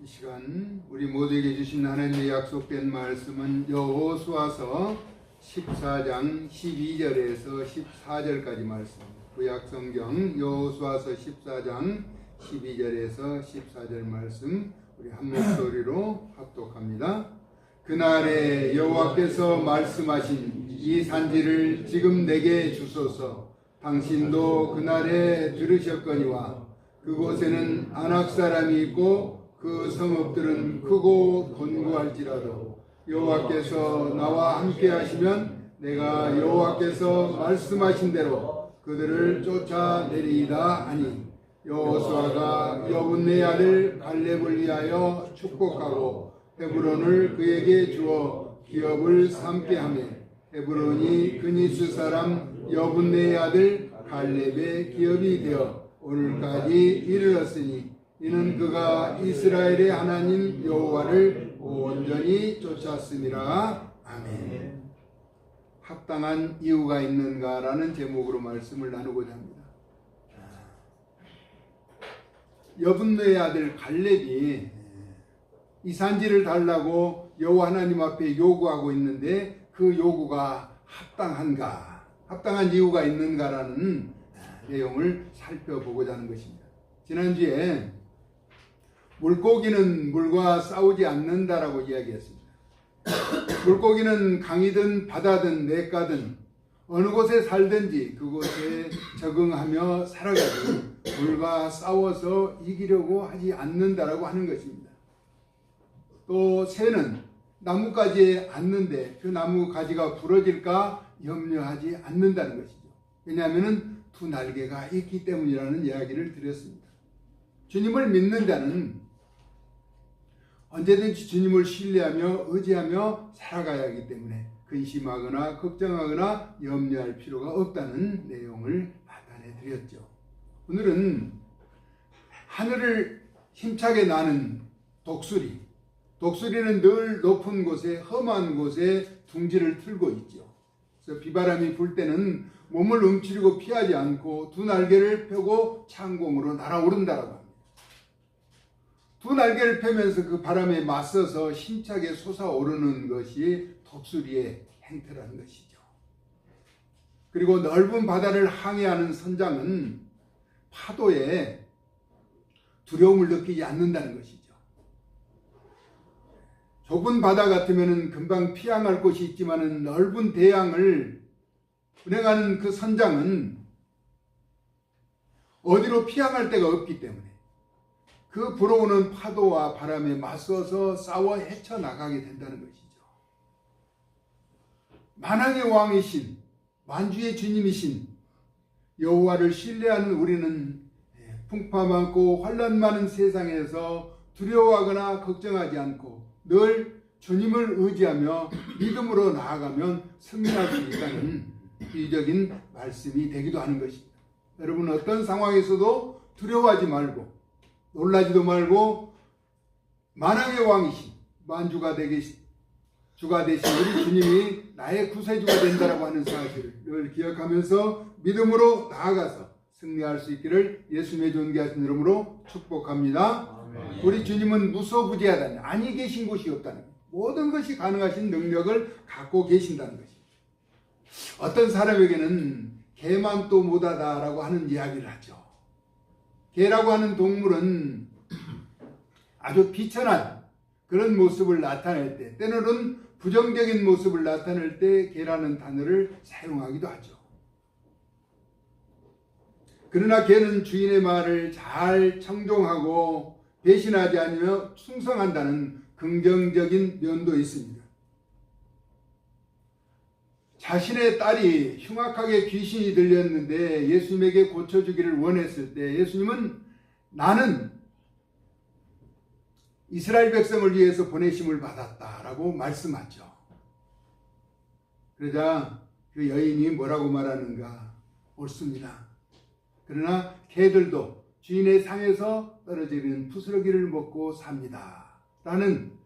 이 시간 우리 모두에게 주신 하나님의 약속된 말씀은 여호수아서 14장 12절에서 14절까지 말씀입니다. 구약성경 여호수아서 14장 12절에서 14절 말씀 우리 한 목소리로 합독합니다. 그날에 여호와께서 말씀하신 이 산지를 지금 내게 주소서. 당신도 그날에 들으셨거니와 그곳에는 아낙 사람이 있고 그 성읍들은 크고 곤고할지라도 여호와께서 나와 함께 하시면 내가 여호와께서 말씀하신 대로 그들을 쫓아내리이다 하니 여호수아가 여분네 아들 갈렙을 위하여 축복하고 헤브론을 그에게 주어 기업을 삼게 하며 헤브론이 그니스 사람 여분네 아들 갈렙의 기업이 되어 오늘까지 이르렀으니 이는 그가 이스라엘의 하나님 여호와를 온전히 쫓았음이라. 아멘. 합당한 이유가 있는가라는 제목으로 말씀을 나누고자 합니다. 여분네의 아들 갈렙이 이 산지를 달라고 여호와 하나님 앞에 요구하고 있는데 그 요구가 합당한가, 합당한 이유가 있는가라는 내용을 살펴보고자 하는 것입니다. 지난주에 물고기는 물과 싸우지 않는다라고 이야기했습니다. 물고기는 강이든 바다든 냇가든 어느 곳에 살든지 그곳에 적응하며 살아가지 물과 싸워서 이기려고 하지 않는다라고 하는 것입니다. 또 새는 나뭇가지에 앉는데 그 나뭇가지가 부러질까 염려하지 않는다는 것이죠. 왜냐하면 두 날개가 있기 때문이라는 이야기를 드렸습니다. 주님을 믿는 자는 언제든지 주님을 신뢰하며 의지하며 살아가야 하기 때문에 근심하거나 걱정하거나 염려할 필요가 없다는 내용을 나타내 드렸죠. 오늘은 하늘을 힘차게 나는 독수리. 독수리는 늘 높은 곳에 험한 곳에 둥지를 틀고 있죠. 그래서 비바람이 불 때는 몸을 움츠리고 피하지 않고 두 날개를 펴고 창공으로 날아오른다라고 합니다. 두 날개를 펴면서 그 바람에 맞서서 힘차게 솟아오르는 것이 독수리의 행태라는 것이죠. 그리고 넓은 바다를 항해하는 선장은 파도에 두려움을 느끼지 않는다는 것이죠. 좁은 바다 같으면 금방 피항할 곳이 있지만 넓은 대양을 운행하는 그 선장은 어디로 피항할 데가 없기 때문에 그 불어오는 파도와 바람에 맞서서 싸워 헤쳐나가게 된다는 것이죠. 만왕의 왕이신 만주의 주님이신 여호와를 신뢰하는 우리는 풍파 많고 환난 많은 세상에서 두려워하거나 걱정하지 않고 늘 주님을 의지하며 믿음으로 나아가면 승리할 수 있다는 비유적인 말씀이 되기도 하는 것입니다. 여러분 어떤 상황에서도 두려워하지 말고 놀라지도 말고 만왕의 왕이신 만주가 주가 되신 우리 주님이 나의 구세주가 된다라고 하는 사실을 늘 기억하면서 믿음으로 나아가서 승리할 수 있기를 예수님의 존귀하신 이름으로 축복합니다. 아멘. 우리 주님은 무소부재하다니 아니 계신 곳이 없다는 것. 모든 것이 가능하신 능력을 갖고 계신다는 것입니다. 어떤 사람에게는 개만 또 못하다라고 하는 이야기를 하죠. 개라고 하는 동물은 아주 비천한 그런 모습을 나타낼 때, 때로는 부정적인 모습을 나타낼 때 개라는 단어를 사용하기도 하죠. 그러나 개는 주인의 말을 잘 청종하고 배신하지 않으며 충성한다는 긍정적인 면도 있습니다. 자신의 딸이 흉악하게 귀신이 들렸는데 예수님에게 고쳐주기를 원했을 때 예수님은 나는 이스라엘 백성을 위해서 보내심을 받았다라고 말씀하죠. 그러자 그 여인이 뭐라고 말하는가? 옳습니다. 그러나 개들도 주인의 상에서 떨어지는 부스러기를 먹고 삽니다. 라는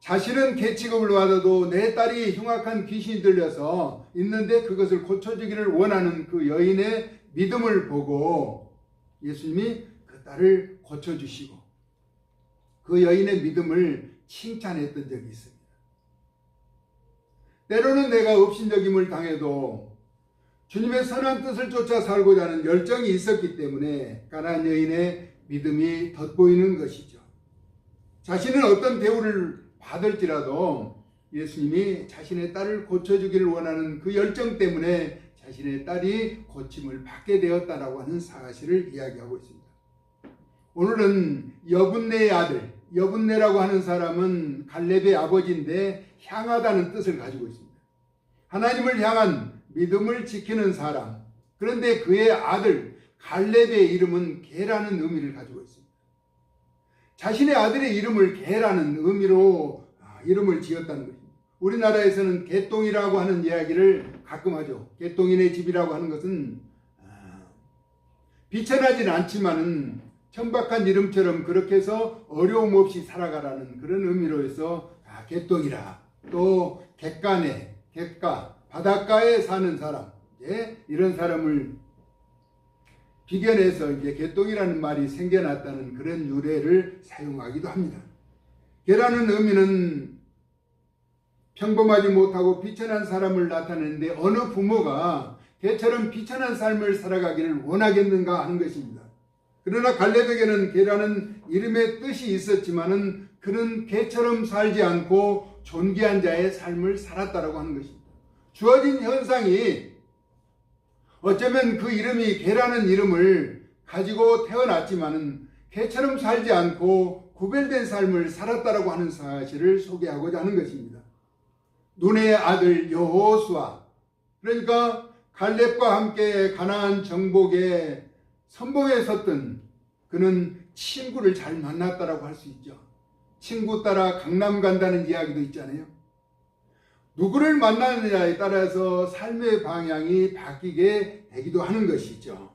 자신은 개 취급을 받아도 내 딸이 흉악한 귀신이 들려서 있는데 그것을 고쳐주기를 원하는 그 여인의 믿음을 보고 예수님이 그 딸을 고쳐주시고 그 여인의 믿음을 칭찬했던 적이 있습니다. 때로는 내가 업신여김을 당해도 주님의 선한 뜻을 쫓아 살고자 하는 열정이 있었기 때문에 가나안 여인의 믿음이 돋보이는 것이죠. 자신은 어떤 대우를 받을지라도 예수님이 자신의 딸을 고쳐주기를 원하는 그 열정 때문에 자신의 딸이 고침을 받게 되었다라고 하는 사실을 이야기하고 있습니다. 오늘은 여분네의 아들, 여분네라고 하는 사람은 갈렙의 아버지인데 향하다는 뜻을 가지고 있습니다. 하나님을 향한 믿음을 지키는 사람. 그런데 그의 아들 갈렙의 이름은 게라는 의미를 가지고 있습니다. 자신의 아들의 이름을 게라는 의미로 이름을 지었다는 것입니다. 우리나라에서는 개똥이라고 하는 이야기를 가끔 하죠. 개똥이네 집이라고 하는 것은 비천하진 않지만은 천박한 이름처럼 그렇게 해서 어려움 없이 살아가라는 그런 의미로 해서 개똥이라. 또 갯가네, 갯가, 바닷가에 사는 사람, 이런 사람을 비견해서 개똥이라는 말이 생겨났다는 그런 유래를 사용하기도 합니다. 개라는 의미는 평범하지 못하고 비천한 사람을 나타내는데 어느 부모가 개처럼 비천한 삶을 살아가기를 원하겠는가 하는 것입니다. 그러나 갈렙에게는 개라는 이름의 뜻이 있었지만은 그는 개처럼 살지 않고 존귀한 자의 삶을 살았다라고 하는 것입니다. 주어진 현상이 어쩌면 그 이름이 개라는 이름을 가지고 태어났지만은 개처럼 살지 않고 구별된 삶을 살았다라고 하는 사실을 소개하고자 하는 것입니다. 눈의 아들 여호수아, 그러니까 갈렙과 함께 가나안 정복의 선봉에 섰던 그는 친구를 잘 만났다라고 할 수 있죠. 친구 따라 강남 간다는 이야기도 있잖아요. 누구를 만나느냐에 따라서 삶의 방향이 바뀌게 되기도 하는 것이죠.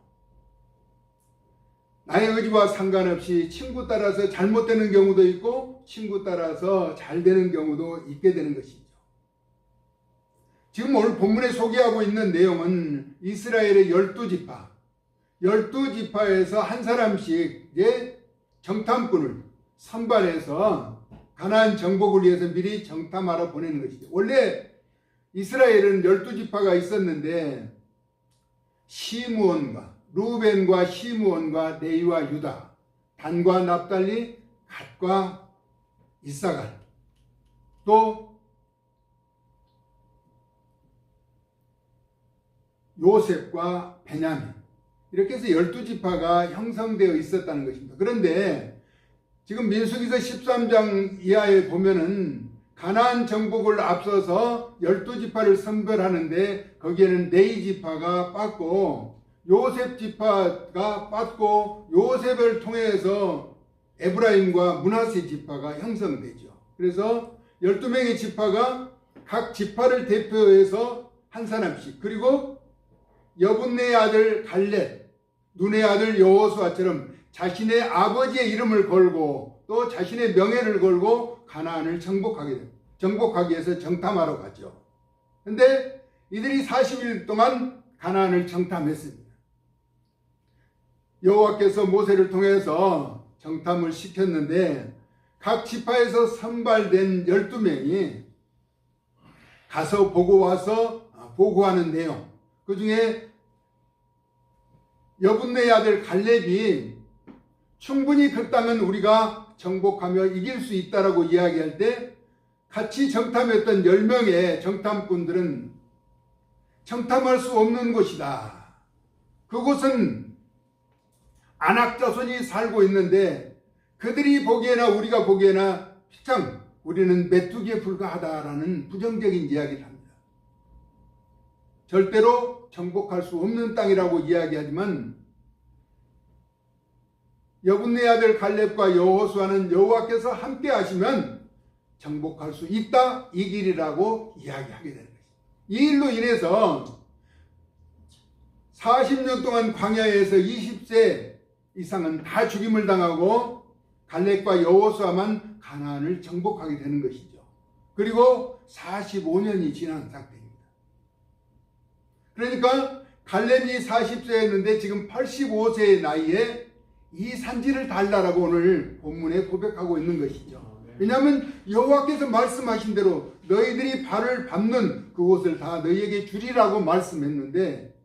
나의 의지와 상관없이 친구 따라서 잘못되는 경우도 있고 친구 따라서 잘 되는 경우도 있게 되는 것이죠. 지금 오늘 본문에 소개하고 있는 내용은 이스라엘의 12지파, 12지파에서 한 사람씩의 정탐꾼을 선발해서 가나안 정복을 위해서 미리 정탐하러 보내는 것이죠. 원래 이스라엘은 12지파가 있었는데 시므온과 루벤과 시므온과 레위와 유다, 단과 납달리, 갓과 이사갈, 또 요셉과 베냐민, 이렇게 해서 12지파가 형성되어 있었다는 것입니다. 그런데 지금 민수기서 13장 이하에 보면은 가나안 정복을 앞서서 12지파를 선별하는데 거기에는 레위지파가 빠졌고 요셉 지파가 빠졌고 요셉을 통해서 에브라임과 므낫세 지파가 형성되죠. 그래서 12명의 지파가 각 지파를 대표해서 한 사람씩, 그리고 여분네의 아들 갈렙, 눈의 아들 여호수아처럼 자신의 아버지의 이름을 걸고 또 자신의 명예를 걸고 가나안을 정복하기 위해서 정탐하러 갔죠. 그런데 이들이 40일 동안 가나안을 정탐했습니다. 여호와께서 모세를 통해서 정탐을 시켰는데 각 지파에서 선발된 12명이 가서 보고 와서 보고하는 내용, 그 중에 여분네의 아들 갈렙이 충분히 그 땅은 우리가 정복하며 이길 수 있다라고 이야기할 때 같이 정탐했던 10명의 정탐꾼들은 정탐할 수 없는 곳이다. 그곳은 안악자손이 살고 있는데 그들이 보기에나 우리가 보기에나 참 우리는 메뚜기에 불과하다라는 부정적인 이야기를 합니다. 절대로 정복할 수 없는 땅이라고 이야기하지만 여분네 아들 갈렙과 여호수아는 여호와께서 함께 하시면 정복할 수 있다, 이 길이라고 이야기하게 되는 것입니다. 이 일로 인해서 40년 동안 광야에서 20세 이상은 다 죽임을 당하고 갈렙과 여호수아만 가나안을 정복하게 되는 것이죠. 그리고 45년이 지난 상태입니다. 그러니까 갈렙이 40세였는데 지금 85세의 나이에 이 산지를 달라라고 오늘 본문에 고백하고 있는 것이죠. 왜냐하면 여호와께서 말씀하신 대로 너희들이 발을 밟는 그곳을 다 너희에게 주리라고 말씀했는데,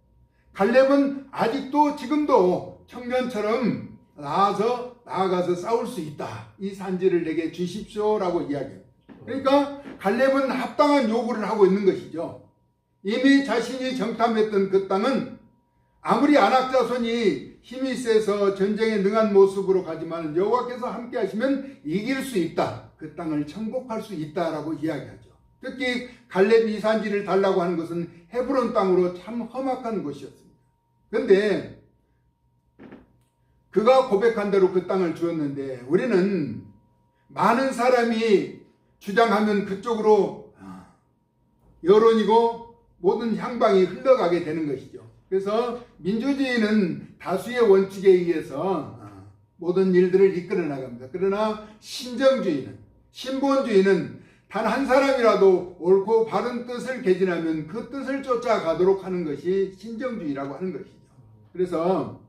갈렙은 아직도 지금도 청년처럼 나아가서 싸울 수 있다. 이 산지를 내게 주십시오라고 이야기해요. 그러니까 갈렙은 합당한 요구를 하고 있는 것이죠. 이미 자신이 정탐했던 그 땅은 아무리 아낙 자손이 힘이 세서 전쟁에 능한 모습으로 가지만 여호와께서 함께 하시면 이길 수 있다. 그 땅을 정복할 수 있다라고 이야기하죠. 특히 갈렙이 이 산지를 달라고 하는 것은 헤브론 땅으로 참 험악한 곳이었습니다. 그런데 그가 고백한 대로 그 땅을 주었는데, 우리는 많은 사람이 주장하면 그쪽으로 여론이고 모든 향방이 흘러가게 되는 것이죠. 그래서 민주주의는 다수의 원칙에 의해서 모든 일들을 이끌어 나갑니다. 그러나 신정주의는, 신본주의는 단 한 사람이라도 옳고 바른 뜻을 개진하면 그 뜻을 쫓아가도록 하는 것이 신정주의라고 하는 것이죠. 그래서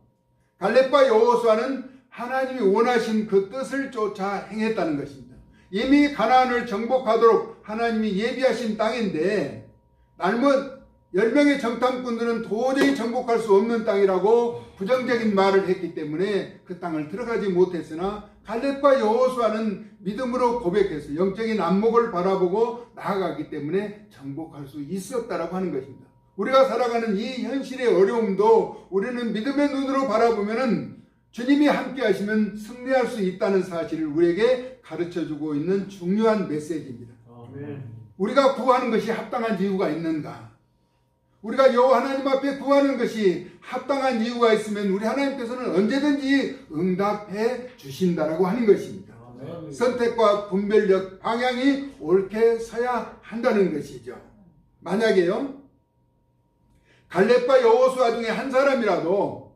갈렙과 여호수아는 하나님이 원하신 그 뜻을 쫓아 행했다는 것입니다. 이미 가나안을 정복하도록 하나님이 예비하신 땅인데, 날못 10명의 정탐꾼들은 도저히 정복할 수 없는 땅이라고 부정적인 말을 했기 때문에 그 땅을 들어가지 못했으나, 갈렙과 여호수아는 믿음으로 고백해서 영적인 안목을 바라보고 나아가기 때문에 정복할 수 있었다라고 하는 것입니다. 우리가 살아가는 이 현실의 어려움도 우리는 믿음의 눈으로 바라보면은 주님이 함께 하시면 승리할 수 있다는 사실을 우리에게 가르쳐주고 있는 중요한 메시지입니다. 아멘. 우리가 구하는 것이 합당한 이유가 있는가? 우리가 여호와 하나님 앞에 구하는 것이 합당한 이유가 있으면 우리 하나님께서는 언제든지 응답해 주신다라고 하는 것입니다. 아멘. 선택과 분별력, 방향이 옳게 서야 한다는 것이죠. 만약에요, 갈렙과 여호수아 중에 한 사람이라도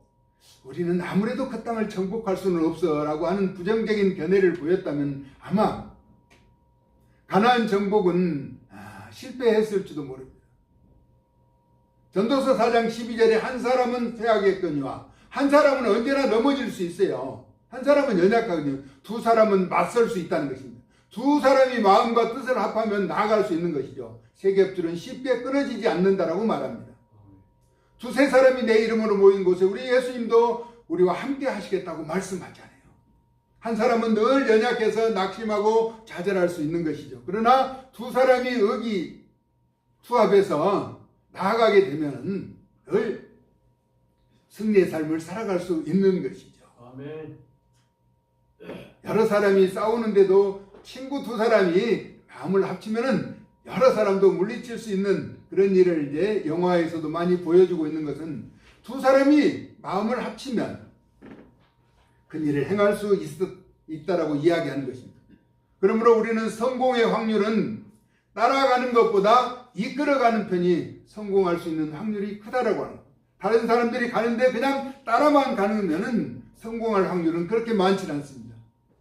우리는 아무래도 그 땅을 정복할 수는 없어 라고 하는 부정적인 견해를 보였다면 아마 가나안 정복은 실패했을지도 모릅니다. 전도서 4장 12절에 한 사람은 패하겠거니와 한 사람은 언제나 넘어질 수 있어요. 한 사람은 연약하거든요. 두 사람은 맞설 수 있다는 것입니다. 두 사람이 마음과 뜻을 합하면 나아갈 수 있는 것이죠. 세 겹줄은 쉽게 끊어지지 않는다라고 말합니다. 두세 사람이 내 이름으로 모인 곳에 우리 예수님도 우리와 함께 하시겠다고 말씀하잖아요. 한 사람은 늘 연약해서 낙심하고 좌절할 수 있는 것이죠. 그러나 두 사람이 의기투합해서 나아가게 되면 늘 승리의 삶을 살아갈 수 있는 것이죠. 아멘. 여러 사람이 싸우는데도 친구 두 사람이 마음을 합치면은 여러 사람도 물리칠 수 있는 그런 일을 이제 영화에서도 많이 보여주고 있는 것은 두 사람이 마음을 합치면 그 일을 행할 수 있다라고 이야기하는 것입니다. 그러므로 우리는 성공의 확률은 따라가는 것보다 이끌어가는 편이 성공할 수 있는 확률이 크다라고 하는 거예요. 다른 사람들이 가는데 그냥 따라만 가는 성공할 확률은 그렇게 많지 않습니다.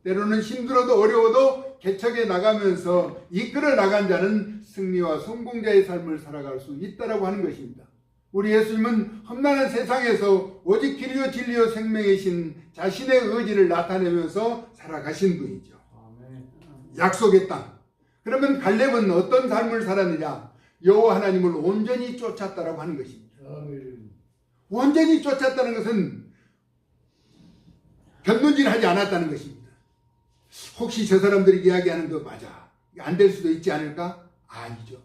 때로는 힘들어도 어려워도 개척해 나가면서 이끌어 나간 자는 승리와 성공자의 삶을 살아갈 수 있다라고 하는 것입니다. 우리 예수님은 험난한 세상에서 오직 길이요 진리요 생명이신 자신의 의지를 나타내면서 살아가신 분이죠. 약속의 땅. 그러면 갈렙은 어떤 삶을 살았느냐? 여호와 하나님을 온전히 쫓았다라고 하는 것입니다. 온전히 쫓았다는 것은 견눈질하지 않았다는 것입니다. 혹시 저 사람들이 이야기하는 거 맞아? 안 될 수도 있지 않을까? 아니죠.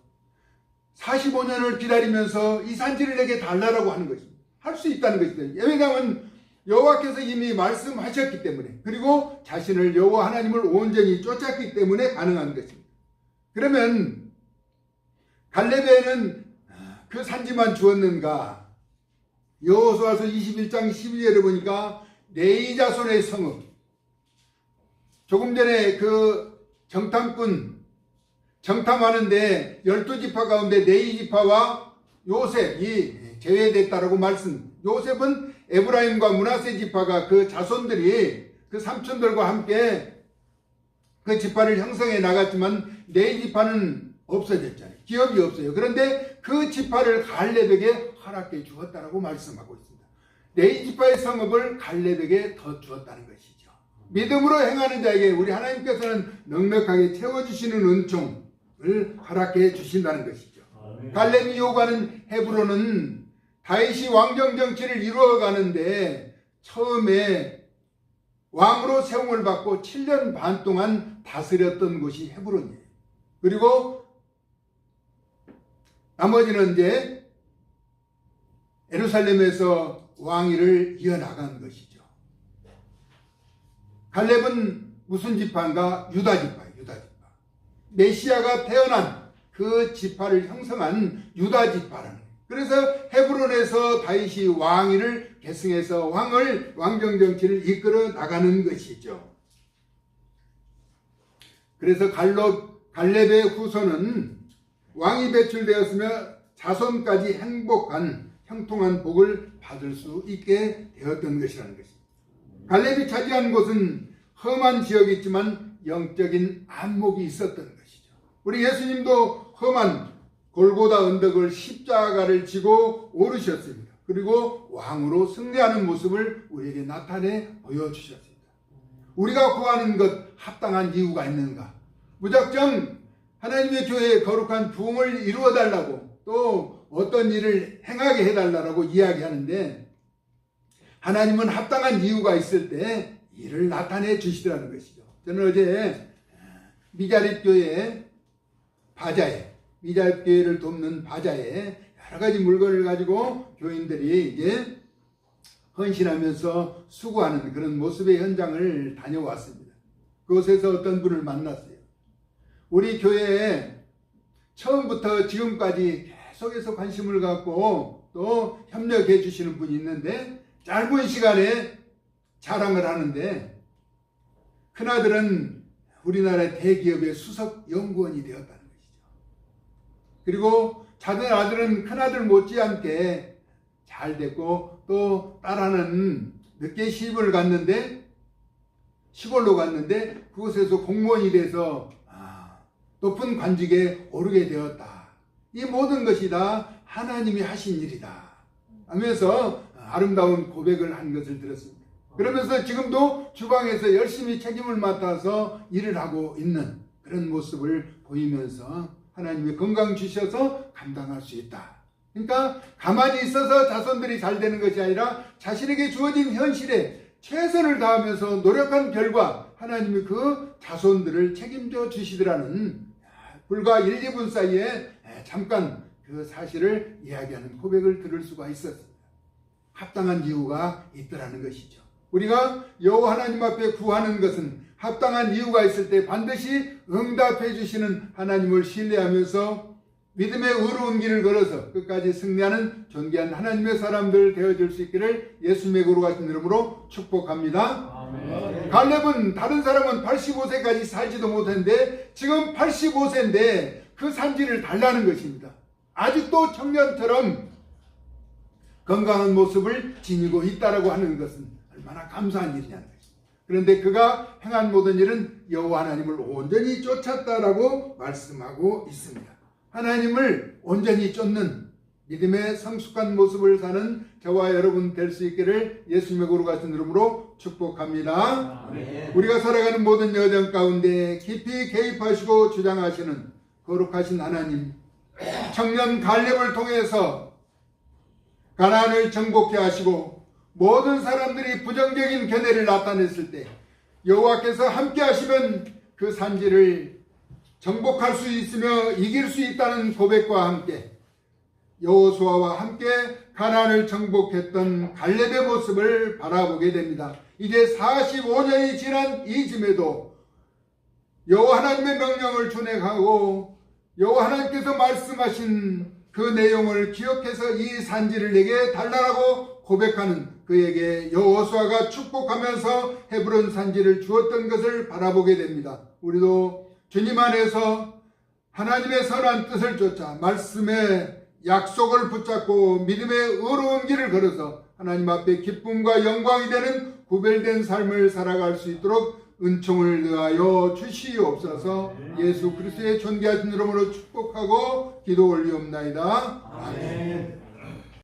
45년을 기다리면서 이 산지를 내게 달라라고 하는 것입니다. 할 수 있다는 것입니다. 왜냐하면 여호와께서 이미 말씀하셨기 때문에, 그리고 자신을 여호와 하나님을 온전히 쫓았기 때문에 가능한 것입니다. 그러면 갈렙에는 그 산지만 주었는가? 여호수아서 21장 12절에 보니까 레위 자손의 성읍, 조금 전에 그 정탐하는데 12지파 가운데 레위 지파와 요셉이 제외됐다라고 말씀. 요셉은 에브라임과 므낫세 지파가 그 자손들이 그 삼촌들과 함께 그 지파를 형성해 나갔지만 레위 지파는 없어졌잖아요. 기업이 없어요. 그런데 그 지파를 갈렙에게 허락해 주었다라고 말씀하고 있습니다. 네 지파의 성읍을 갈렙에게 더 주었다는 것이죠. 믿음으로 행하는 자에게 우리 하나님께서는 넉넉하게 채워주시는 은총을 허락해 주신다는 것이죠. 갈렙이 요구하는 헤브론은 다윗이 왕정 정치를 이루어가는데 처음에 왕으로 세움을 받고 7년 반 동안 다스렸던 곳이 헤브론이에요. 그리고 나머지는 이제 예루살렘에서 왕위를 이어나간 것이죠. 갈렙은 무슨 지파인가? 유다 지파예요. 유다 지파. 메시아가 태어난 그 지파를 형성한 유다 지파라는 거예요. 그래서 헤브론에서 다윗이 왕위를 계승해서 왕정 정치를 이끌어 나가는 것이죠. 그래서 갈렙의 후손은 왕이 배출되었으며 자손까지 행복한 형통한 복을 받을 수 있게 되었던 것이라는 것입니다. 갈렙이 차지한 곳은 험한 지역이지만 영적인 안목이 있었던 것이죠. 우리 예수님도 험한 골고다 언덕을 십자가를 지고 오르셨습니다. 그리고 왕으로 승리하는 모습을 우리에게 나타내 보여주셨습니다. 우리가 구하는 것 합당한 이유가 있는가? 무작정 하나님의 교회의 거룩한 부흥을 이루어달라고 또 어떤 일을 행하게 해달라고 이야기하는데 하나님은 합당한 이유가 있을 때 이를 나타내 주시더라는 것이죠. 저는 어제 미자립교회 바자회, 미자립교회를 돕는 바자회 여러 가지 물건을 가지고 교인들이 이제 헌신하면서 수고하는 그런 모습의 현장을 다녀왔습니다. 그곳에서 어떤 분을 만났어요. 우리 교회에 처음부터 지금까지 계속해서 관심을 갖고 또 협력해 주시는 분이 있는데 짧은 시간에 자랑을 하는데 큰아들은 우리나라의 대기업의 수석 연구원이 되었다는 것이죠. 그리고 작은 아들은 큰아들 못지않게 잘 됐고 또 딸하는 늦게 시집을 갔는데 시골로 갔는데 그곳에서 공무원이 돼서 높은 관직에 오르게 되었다. 이 모든 것이 다 하나님이 하신 일이다 하면서 아름다운 고백을 한 것을 들었습니다. 그러면서 지금도 주방에서 열심히 책임을 맡아서 일을 하고 있는 그런 모습을 보이면서 하나님이 건강 주셔서 감당할 수 있다. 그러니까 가만히 있어서 자손들이 잘 되는 것이 아니라 자신에게 주어진 현실에 최선을 다하면서 노력한 결과 하나님이 그 자손들을 책임져 주시더라는 불과 1, 2분 사이에 잠깐 그 사실을 이야기하는 고백을 들을 수가 있었습니다. 합당한 이유가 있더라는 것이죠. 우리가 여호와 하나님 앞에 구하는 것은 합당한 이유가 있을 때 반드시 응답해 주시는 하나님을 신뢰하면서 믿음의 의로운 길을 걸어서 끝까지 승리하는 존귀한 하나님의 사람들 되어줄 수 있기를 예수님의 거룩 같은 이름으로 축복합니다. 아멘. 갈렙은 다른 사람은 85세까지 살지도 못했는데 지금 85세인데 그 산지를 달라는 것입니다. 아직도 청년처럼 건강한 모습을 지니고 있다라고 하는 것은 얼마나 감사한 일이냐는 것입니다. 그런데 그가 행한 모든 일은 여호와 하나님을 온전히 쫓았다라고 말씀하고 있습니다. 하나님을 온전히 쫓는 믿음의 성숙한 모습을 사는 저와 여러분 될 수 있기를 예수님의 거룩 같은 이름으로 축복합니다. 아멘. 우리가 살아가는 모든 여정 가운데 깊이 개입하시고 주장하시는 거룩하신 하나님, 청년 갈렙을 통해서 가나안을 정복케 하시고 모든 사람들이 부정적인 견해를 나타냈을 때 여호와께서 함께 하시면 그 산지를 정복할 수 있으며 이길 수 있다는 고백과 함께 여호수아와 함께 가나안을 정복했던 갈렙의 모습을 바라보게 됩니다. 이제 45년이 지난 이쯤에도 여호와 하나님의 명령을 준행하고 여호와 하나님께서 말씀하신 그 내용을 기억해서 이 산지를 내게 달라고 고백하는 그에게 여호수아가 축복하면서 헤브론 산지를 주었던 것을 바라보게 됩니다. 우리도 주님 안에서 하나님의 선한 뜻을 쫓아 말씀의 약속을 붙잡고 믿음의 의로운 길을 걸어서 하나님 앞에 기쁨과 영광이 되는 구별된 삶을 살아갈 수 있도록 은총을 더하여 주시옵소서. 예수 그리스도의 존귀하신 이름으로 축복하고 기도 올리옵나이다. 아멘.